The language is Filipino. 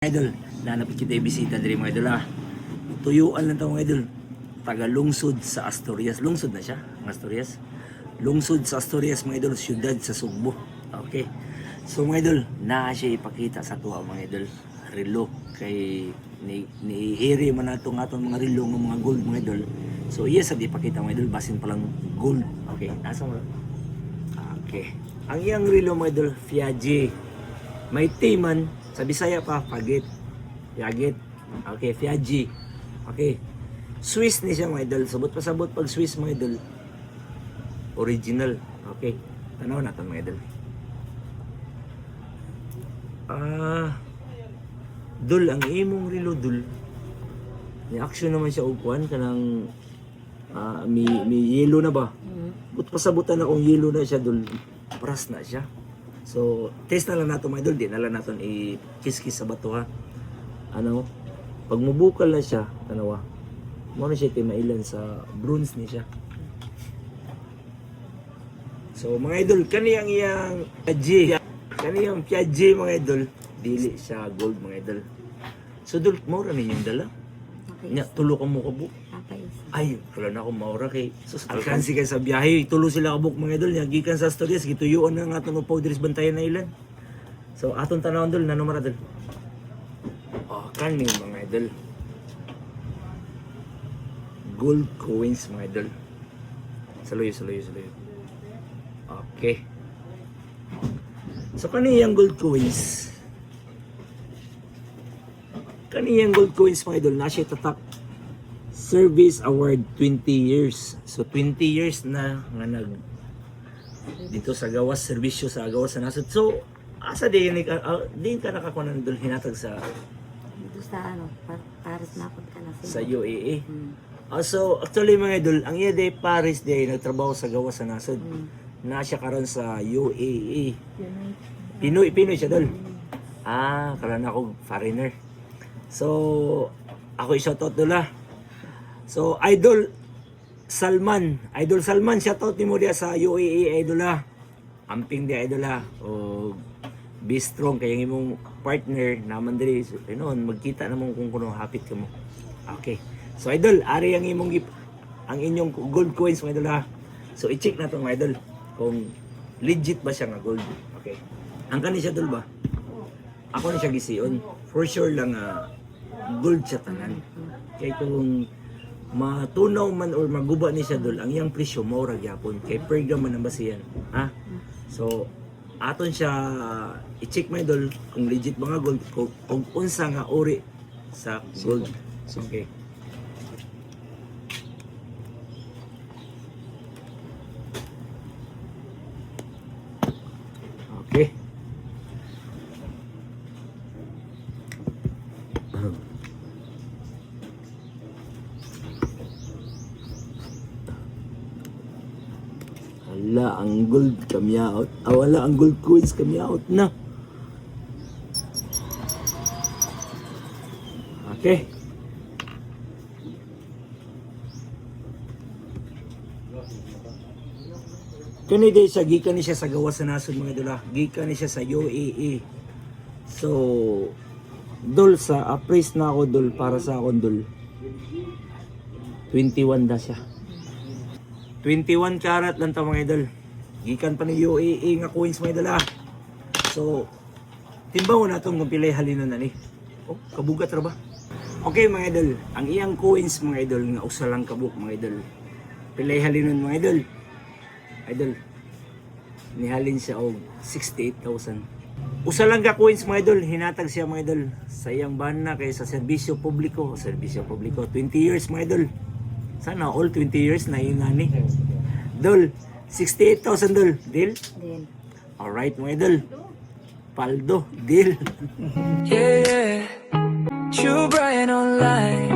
Idol, nanapit kita ibisita diri mga idol Tuyuan lang tayo mga idol. Taga lungsod sa Asturias. Lungsod na siya, ang Asturias. Lungsod sa Asturias mga idol, syudad sa Sugbo. Okay. So mga idol, naa siya ipakita sa tuwa mga idol. Relo kay ni-hiri man natong atong mga relo ng mga gold mga idol. So iya sa ipakita mga idol, basin pa lang gold. Okay, nasa mo. Okay. Ang iyang relo mga idol, Fiaggi. May timan sa Bisaya pa, Pagit. Fiaggi. Okay, Fiaggi. Okay. Swiss ni siya mga idol. Sabot pag Swiss mga idol. Original. Okay. Tanaw natin mga idol. Dul, ang imong relo dul. May action naman siya upuan kanang may yellow na ba? But pasabutan akong yellow na siya dul. Brass na siya. So, test na lang natin mga idol. Di na lang natin i-kiss-kiss sa bato ha. Ano? Pag mubukal na siya, tanawa. Muna siya mailan sa bronze ni siya. So, mga idol, kaniyang iyang Fiaggi. Kaniyang Fiaggi mga idol. Dili siya gold mga idol. So, dul, maura ninyong dala. Okay. Nya, tulo ka mo kabuk. Ay, wala na akong maura kay sus. Alkansi kay sa biyahe, tulo sila kabuk mga idol. Gikan sa Asturias, gituyuan na nga itong upaw diris bantayan na ilan. So, atong tanawon dol, nanumara dol. Oh, kaning mga idol. Gold coins mga idol. Saluyo. Okay. So, kaniyang gold coins. Kaniyang gold coins mga idol, nasa tatak. Service Award 20 years. So 20 years na nga nag dito sa gawas, serbisyo sa gawas sa nasod. So asa din ka nakakunan dul hinatag sa Dito sa Paris na ako ka na sa UAE. So actually mga idol, ang iya day Paris day nagtrabaho sa gawas sa nasod. Na siya karon sa UAE. Pinoy siya dul. Karon ako foreigner. So ako i-shoutout dula. So, Idol Salman, shoutout ni mo dia sa UAE, Idol ha. Amping dia, Idol ha. O, be strong, kaya imong partner, naman diri, so, magkita naman kung kuno hapit ka mo. Okay. So, Idol, ari ang inyong gold coins, mga Idol ha. So, i-check na ito, mga Idol, kung legit ba siya nga gold. Okay. Ang kani siya, Idol ba? Ako na siya gisiyon. For sure lang, gold siya tanan. Kaya kung matunaw man or maguba ni siya dul, ang iyang presyo maura gyapon kay per gram man ang basihan ha. So aton siya i-check may dul kung legit ba nga gold, kung unsa nga uri sa gold. Okay. Okay. Wala ang gold kami out. Wala ang gold coins kami out na. Okay. Kani day siya, gikan ni siya sa gawas sa nasod mga idol. Gikan ni siya sa UAE. So, dol sa appraise na ako dol para sa akong dol. 21 da siya. 21 karat lang ta mga idol. Gikan pa ni UAE nga coins mga idol. So, timbaw na itong kung pilay halinon na ni. Oh, kabugat ra ba? Okay mga idol, ang iyang coins mga idol nga usa lang kabuk mga idol. Pilay halinon mga idol. Idol, nihalin siya og 68,000. Usa lang ka coins mga idol, hinatag siya mga idol. Sa iyang bana kay sa serbisyo publiko. 20 years mga idol. Sana all 20 years na yun nani. Dol, 68,000 dol. Deal? Deal. Alright mga idol. Paldo, deal. Yeah, True Brian online.